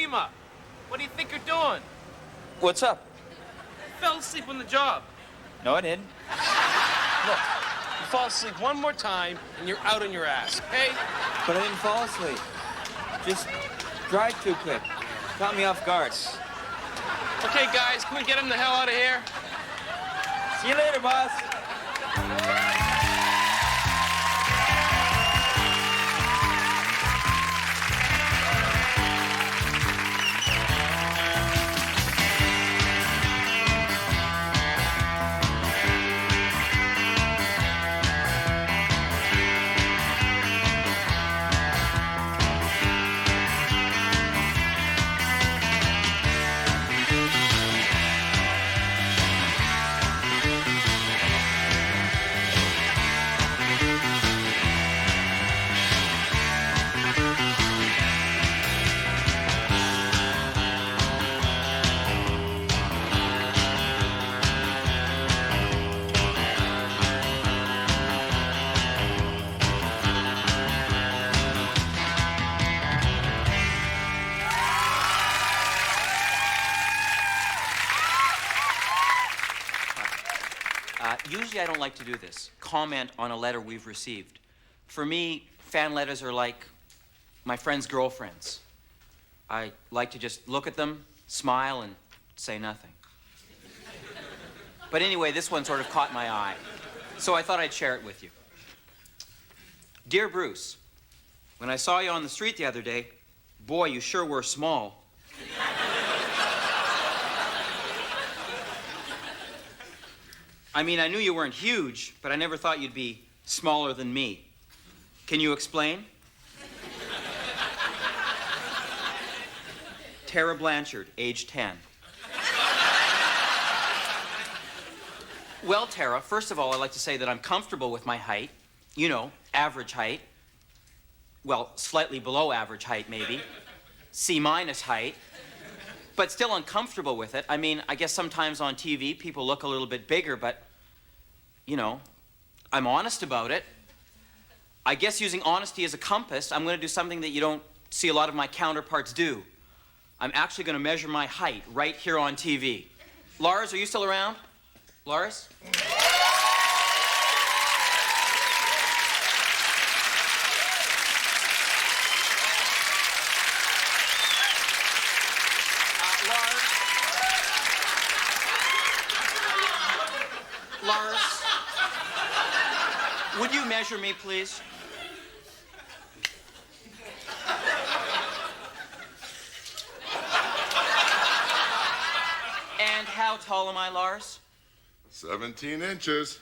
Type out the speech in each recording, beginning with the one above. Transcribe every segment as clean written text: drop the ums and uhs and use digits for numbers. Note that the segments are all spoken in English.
Lima. What do you think you're doing? What's up? You fell asleep on the job. No, I didn't. Look, you fall asleep one more time, and you're out on your ass, okay? But I didn't fall asleep. Just drive too quick. Caught me off guard. Okay, guys, can we get him the hell out of here? See you later, boss. Usually I don't like to do this, comment on a letter we've received. For me, fan letters are like my friends' girlfriends. I like to just look at them, smile, and say nothing. But anyway, this one sort of caught my eye, so I thought I'd share it with you. Dear Bruce, when I saw you on the street the other day, boy, you sure were small. I mean, I knew you weren't huge, but I never thought you'd be smaller than me. Can you explain? Tara Blanchard, age 10. Well, Tara, first of all, I'd like to say that I'm comfortable with my height. You know, average height. Well, slightly below average height, maybe. C- height. But still uncomfortable with it. I mean, I guess sometimes on TV, people look a little bit bigger, but you know, I'm honest about it. I guess using honesty as a compass, I'm going to do something that you don't see a lot of my counterparts do. I'm actually going to measure my height right here on TV. Lars, are you still around? Lars? Lars? Would you measure me, please? And how tall am I, Lars? 17 inches.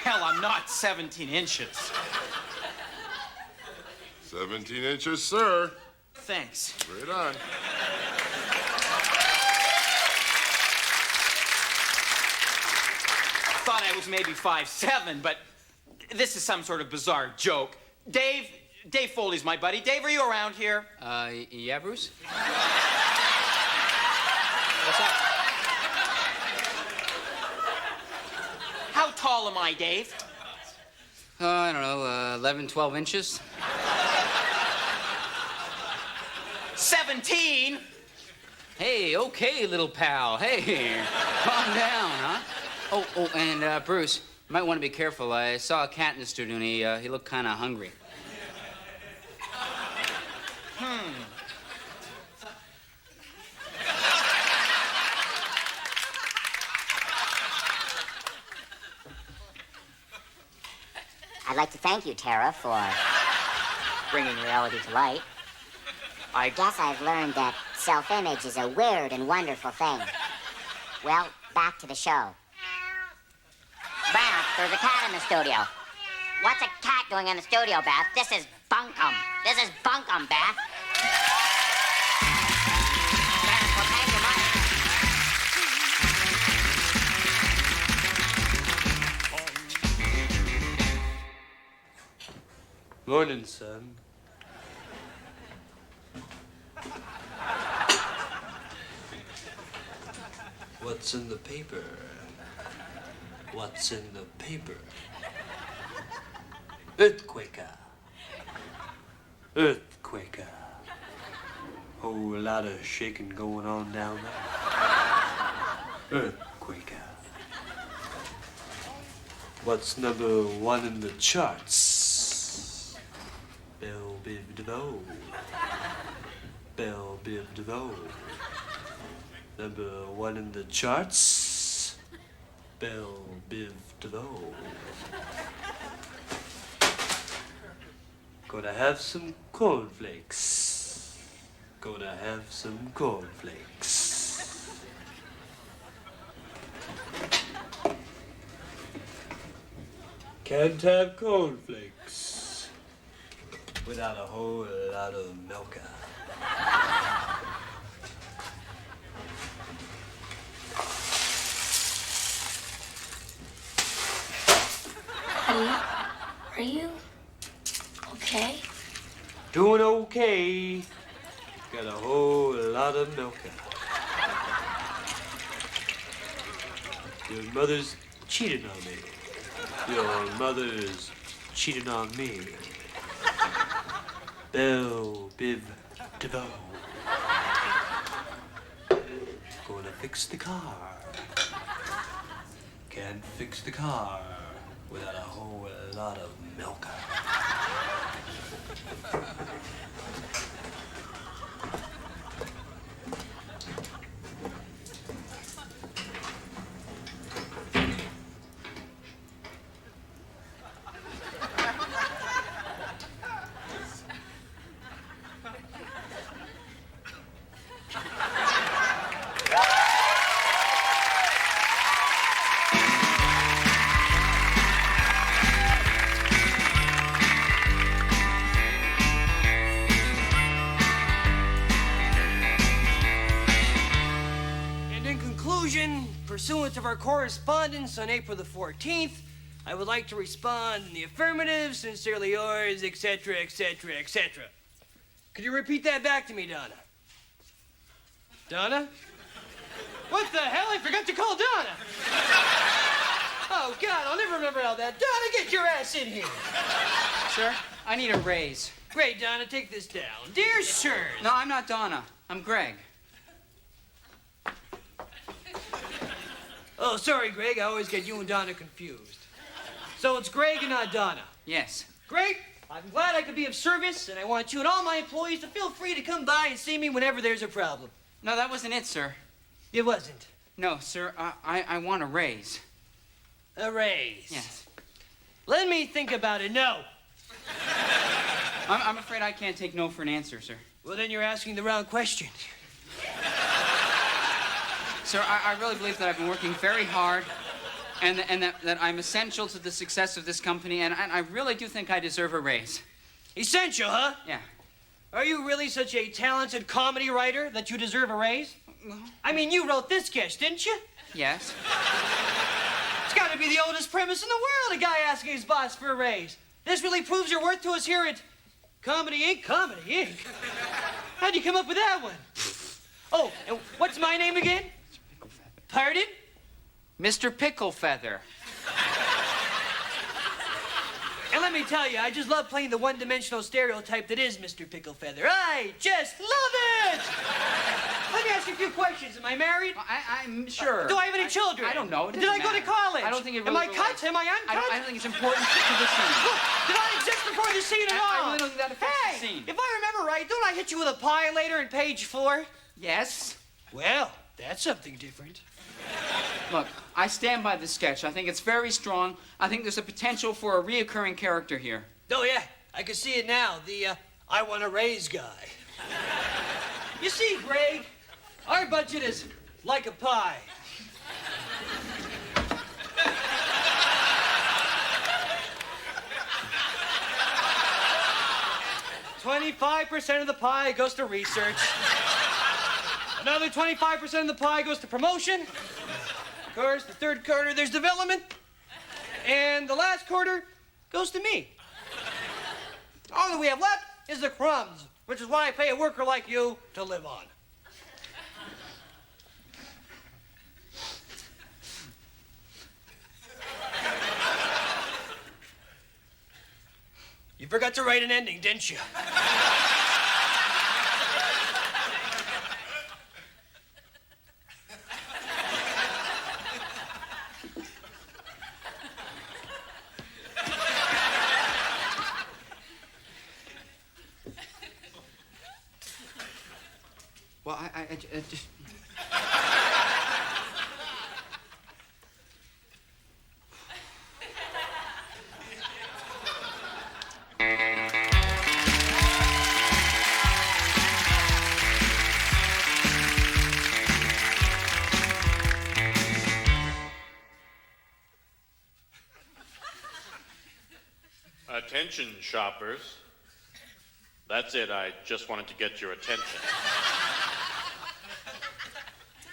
Well, I'm not 17 inches. 17 inches, sir. Thanks. Right on. Thought I was maybe 5'7", but this is some sort of bizarre joke. Dave Foley's my buddy. Dave, are you around here? Yeah, Bruce? What's up? How tall am I, Dave? I don't know, 11, 12 inches. 17? Hey, okay, little pal. Hey, calm down, huh? Oh, and Bruce, you might want to be careful. I saw a cat in the studio, and he looked kind of hungry. I'd like to thank you, Tara, for bringing reality to light. I guess I've learned that self-image is a weird and wonderful thing. Well, back to the show. Beth, there's a cat in the studio. What's a cat doing in the studio, Beth? This is bunkum. This is bunkum, Beth. Beth, we'll pay your money. Morning, son. What's in the paper? What's in the paper? Earthquaker. Earthquaker. Whole lot of shaking going on down there. Earthquaker. What's number one in the charts? Belle Biv DeVoe. Belle Biv DeVoe. Number one in the charts? Belle Biv DeVoe. Gonna have some cornflakes. Gonna have some cornflakes. Can't have cornflakes without a whole lot of milk. Honey, are you okay? Doing okay. Got a whole lot of milk. Your mother's cheating on me. Your mother's cheating on me. Belle Biv DeVoe. Gonna fix the car. Can't fix the car without a whole lot of milk. Pursuant of our correspondence on April the 14th, I would like to respond in the affirmative, sincerely yours, etc., etc., etc. Could you repeat that back to me, Donna? Donna? What the hell? I forgot to call Donna. Oh, God, I'll never remember all that. Donna, get your ass in here. Sir, I need a raise. Great, Donna, take this down. Dear sirs. No, I'm not Donna. I'm Greg. Oh, sorry, Greg. I always get you and Donna confused. So it's Greg and not Donna. Yes. Great. I'm glad I could be of service, and I want you and all my employees to feel free to come by and see me whenever there's a problem. No, that wasn't it, sir. It wasn't. No, sir. I want a raise. A raise? Yes. Let me think about it. No. I'm afraid I can't take no for an answer, sir. Well, then you're asking the wrong question. Sir, I really believe that I've been working very hard and that I'm essential to the success of this company, and I really do think I deserve a raise. Essential, huh? Yeah. Are you really such a talented comedy writer that you deserve a raise? I mean, you wrote this sketch, didn't you? Yes. It's got to be the oldest premise in the world, a guy asking his boss for a raise. This really proves your worth to us here at Comedy Inc. Comedy Inc. How'd you come up with that one? Oh, and what's my name again? Pardon? Mr. Picklefeather. And let me tell you, I just love playing the one-dimensional stereotype that is Mr. Picklefeather. I just love it! Let me ask you a few questions. Am I married? I'm sure. Do I have any children? I don't know. Did I go to college? I don't think it really Am I relates. cut? Am I uncut? I don't think it's important to the scene. Did I exist before the scene at all? I really don't think that affects hey, the scene. If I remember right, don't I hit you with a pie later in page 4? Yes. Well, that's something different. Look, I stand by the sketch. I think it's very strong. I think there's a potential for a reoccurring character here. Oh, yeah. I can see it now. The, I want to raise guy. You see, Greg, our budget is like a pie. $25% of the pie goes to research. Another 25% of the pie goes to promotion. Of course, the third quarter, there's development. And the last quarter goes to me. All that we have left is the crumbs, which is why I pay a worker like you to live on. You forgot to write an ending, didn't you? Well, I just... Attention, shoppers. That's it. I just wanted to get your attention.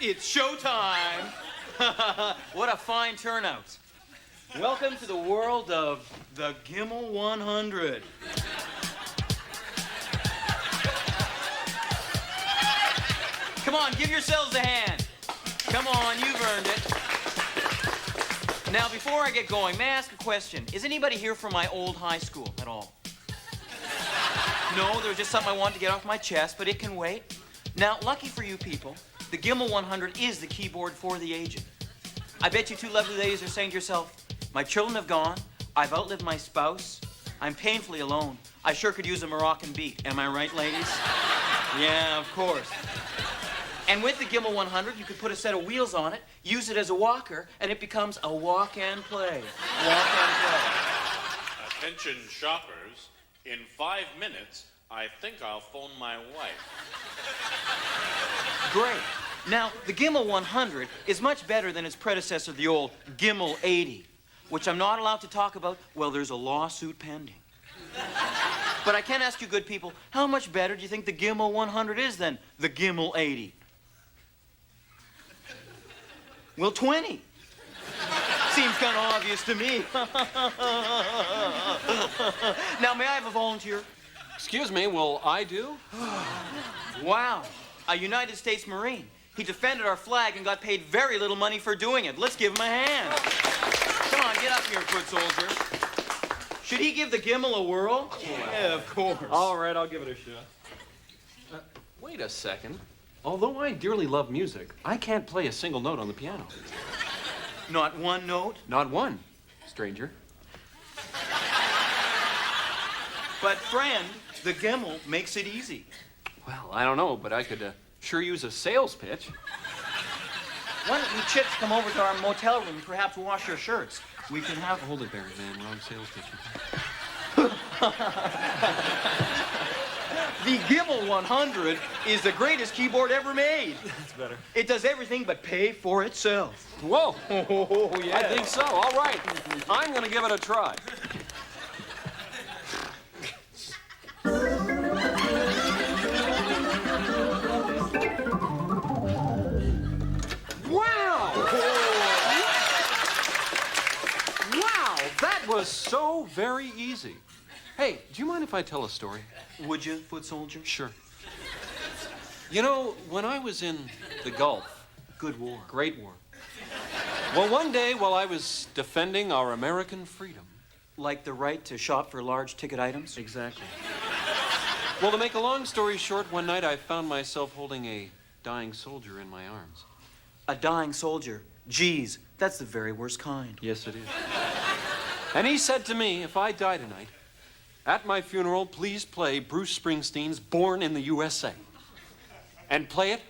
It's showtime! What a fine turnout. Welcome to the world of the Gimmel 100. Come on, give yourselves a hand. Come on, you've earned it. Now, before I get going, may I ask a question? Is anybody here from my old high school at all? No, there was just something I wanted to get off my chest, but it can wait. Now, lucky for you people, the Gimmel 100 is the keyboard for the aged. I bet you two lovely ladies are saying to yourself, my children have gone, I've outlived my spouse, I'm painfully alone. I sure could use a Moroccan beat. Am I right, ladies? Yeah, of course. And with the Gimmel 100, you could put a set of wheels on it, use it as a walker, and it becomes a walk and play. Walk and play. Attention, shoppers. In 5 minutes, I think I'll phone my wife. Great. Now, the Gimmel 100 is much better than its predecessor, the old Gimmel 80, which I'm not allowed to talk about. Well, there's a lawsuit pending. But I can ask you good people, how much better do you think the Gimmel 100 is than the Gimmel 80? Well, 20. Seems kind of obvious to me. Now, may I have a volunteer? Excuse me, will I do? Wow, a United States Marine. He defended our flag and got paid very little money for doing it. Let's give him a hand. Come on, get up here, foot soldier. Should he give the Gimmel a whirl? Yeah, of course. All right, I'll give it a shot. Wait a second. Although I dearly love music, I can't play a single note on the piano. Not one note? Not one, stranger. But, friend, the Gimmel makes it easy. Well, I don't know, but I could sure use a sales pitch. Why don't you chicks come over to our motel room and perhaps wash your shirts? We can have... Hold it, Barry, man. Wrong sales pitch. The Gimmel 100 is the greatest keyboard ever made. That's better. It does everything but pay for itself. Whoa. Oh, yeah. I think so. All right. I'm going to give it a try. Wow! Wow, that was so very easy. Hey, do you mind if I tell a story? Would you, foot soldier? Sure. You know, when I was in the Gulf, Good war. Great War. Well, one day while I was defending our American freedom. Like the right to shop for large ticket items? Exactly. Well, to make a long story short, one night I found myself holding a dying soldier in my arms. A dying soldier. Geez, that's the very worst kind. Yes, it is. And he said to me, if I die tonight, at my funeral, please play Bruce Springsteen's Born in the USA. And play it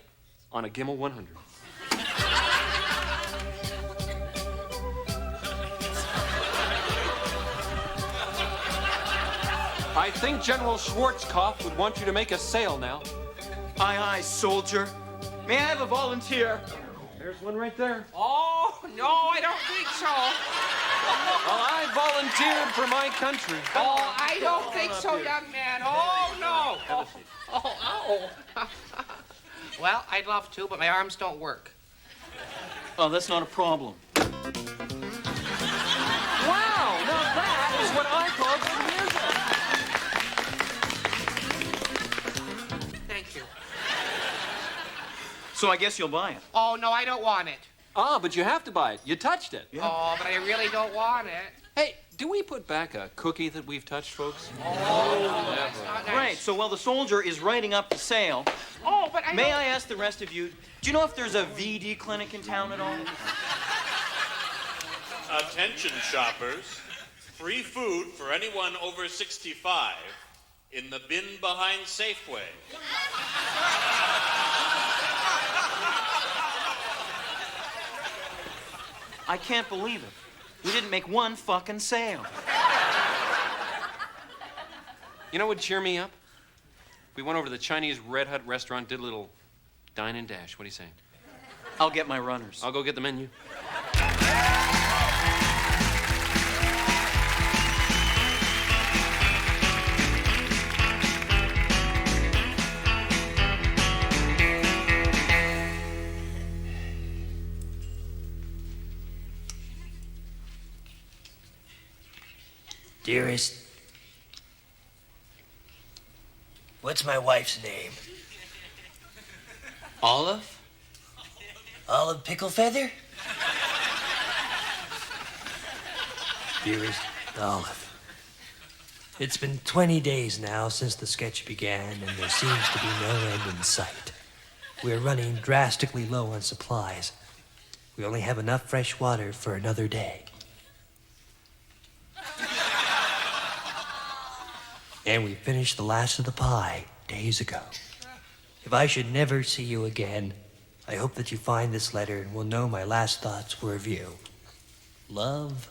on a Gimmel 100. I think General Schwarzkopf would want you to make a sale now. Aye, aye, soldier. May I have a volunteer? There's one right there. Oh, no, I don't think so. Well, I volunteered for my country. Oh, I don't think so, young man. Oh, no. Oh. Well, I'd love to, but my arms don't work. Oh, that's not a problem. Wow, now that is what I call good music. Thank you. So I guess you'll buy it. Oh, no, I don't want it. Ah, but you have to buy it. You touched it. Oh, but I really don't want it. Hey, do we put back a cookie that we've touched, folks? Right, so while the soldier is writing up the sale, may I ask the rest of you, do you know if there's a VD clinic in town at all? Attention, shoppers. Free food for anyone over 65 in the bin behind Safeway. I can't believe it. We didn't make one fucking sale. You know what would cheer me up? We went over to the Chinese Red Hut restaurant, did a little dine and dash. What do you say? I'll get my runners. I'll go get the menu. Dearest, what's my wife's name? Olive? Olive Picklefeather? Dearest Olive, it's been 20 days now since the sketch began, and there seems to be no end in sight. We're running drastically low on supplies. We only have enough fresh water for another day. And we finished the last of the pie days ago. If I should never see you again, I hope that you find this letter and will know my last thoughts were of you. Love.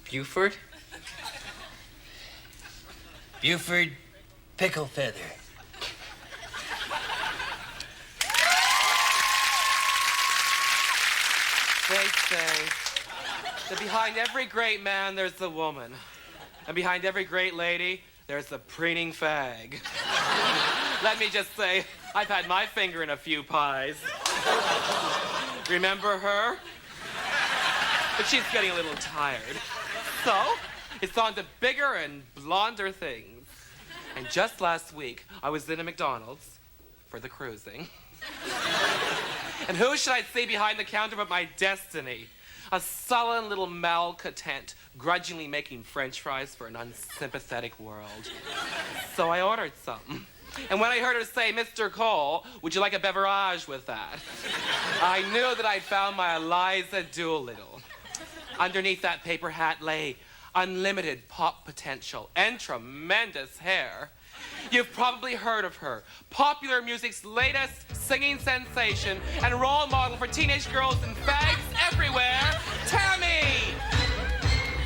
Buford? Buford Picklefeather. They say that behind every great man, there's the woman. And behind every great lady, there's the preening fag. Let me just say, I've had my finger in a few pies. Remember her? But she's getting a little tired. So, it's on to bigger and blonder things. And just last week, I was in a McDonald's for the cruising. And who should I see behind the counter but my destiny? A sullen little malcontent, grudgingly making French fries for an unsympathetic world. So I ordered some. And when I heard her say, "Mr. Cole, would you like a beverage with that?" I knew that I'd found my Eliza Doolittle. Underneath that paper hat lay unlimited pop potential and tremendous hair. You've probably heard of her. Popular music's latest singing sensation and role model for teenage girls and fags everywhere, Tammy!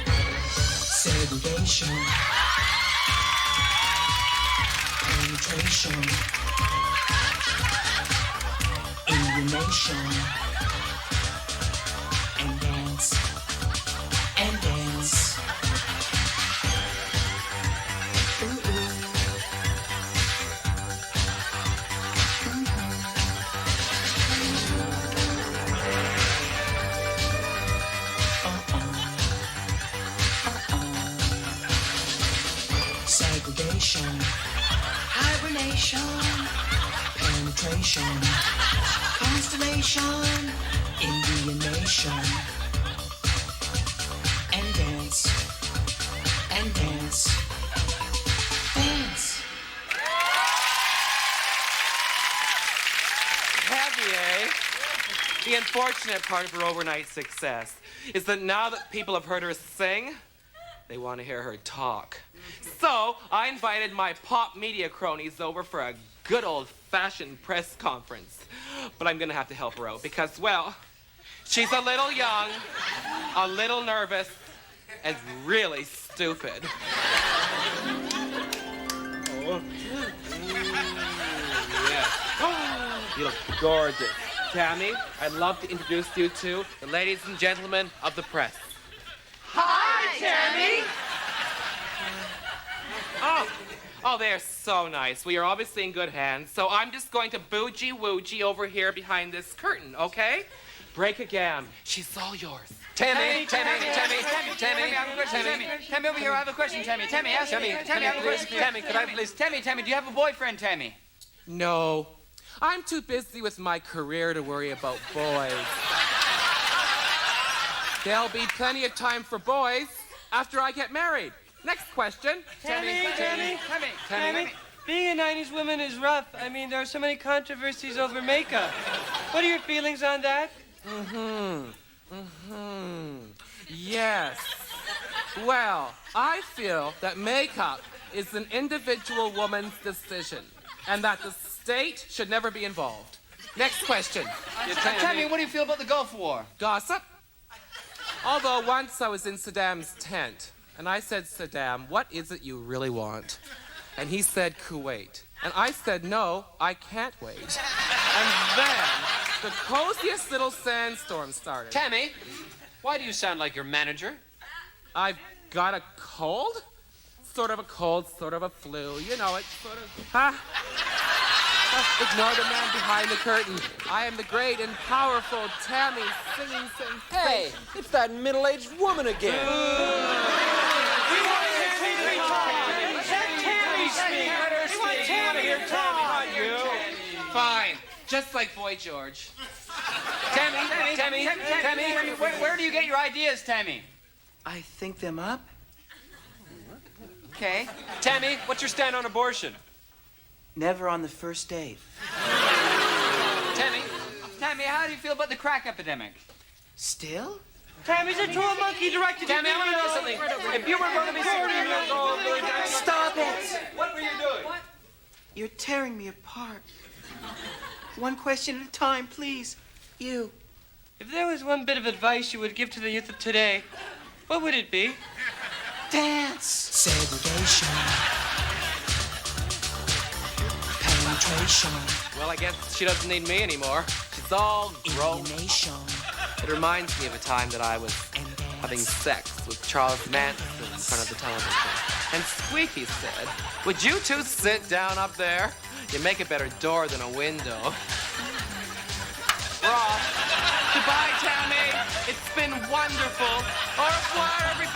Segregation. Penetration. Alienation. And dance. And dance. Segregation, hibernation, penetration, constellation, Indian nation, and dance, and dance, dance. Heavy, eh? The unfortunate part of her overnight success is that now that people have heard her sing, they want to hear her talk. So I invited my pop media cronies over for a good old-fashioned press conference. But I'm gonna have to help her out because, well, she's a little young, a little nervous, and really stupid. Oh. Yes. You look gorgeous. Tammy, I'd love to introduce you to the ladies and gentlemen of the press. Hi, Tammy. Oh, they're so nice. We are obviously in good hands, so I'm just going to bougie-woogie over here behind this curtain, okay? Break a gam. She's all yours. Tammy, over here, I have a question, Tammy. Tammy, ask me. Tammy, I have a question. Tammy, could I please? Tammy, do you have a boyfriend, Tammy? No. I'm too busy with my career to worry about boys. There'll be plenty of time for boys after I get married. Next question. Tammy. Being a 90s woman is rough. I mean, there are so many controversies over makeup. What are your feelings on that? Yes. Well, I feel that makeup is an individual woman's decision and that the state should never be involved. Next question. Tammy, what do you feel about the Gulf War? Gossip. Although once I was in Saddam's tent and I said, Saddam, what is it you really want? And he said, Kuwait. And I said, no, I can't wait. And then the coziest little sandstorm started. Tammy, why do you sound like your manager? I've got a cold? Sort of a cold, sort of a flu. You know, it's sort of... Huh? Just ignore the man behind the curtain. I am the great and powerful Tammy singing sensation. Hey, it's that middle-aged woman again. We want Tammy to be talking. Let Tammy speak. We want Tammy to talk. Not you. Fine. Just like Boy George. Tammy, where do you get your ideas, Tammy? I think them up. Okay. Tammy, what's your stand on abortion? Never on the first date. Tammy, how do you feel about the crack epidemic? Still? Tammy's a troll monkey directed Tammy, I want to know something. If you were going to be Stop it! what were you doing? What? You're tearing me apart. One question at a time, please. You. If there was one bit of advice you would give to the youth of today, what would it be? Dance. Segregation. Penetration. Well, I guess she doesn't need me anymore. She's all grown. Alienation. It reminds me of a time that I was having sex with Charles Manson in front of the television. And Squeaky said, would you two sit down up there? You make a better door than a window. We're off. Goodbye, Tammy. It's been wonderful. Au revoir, everybody.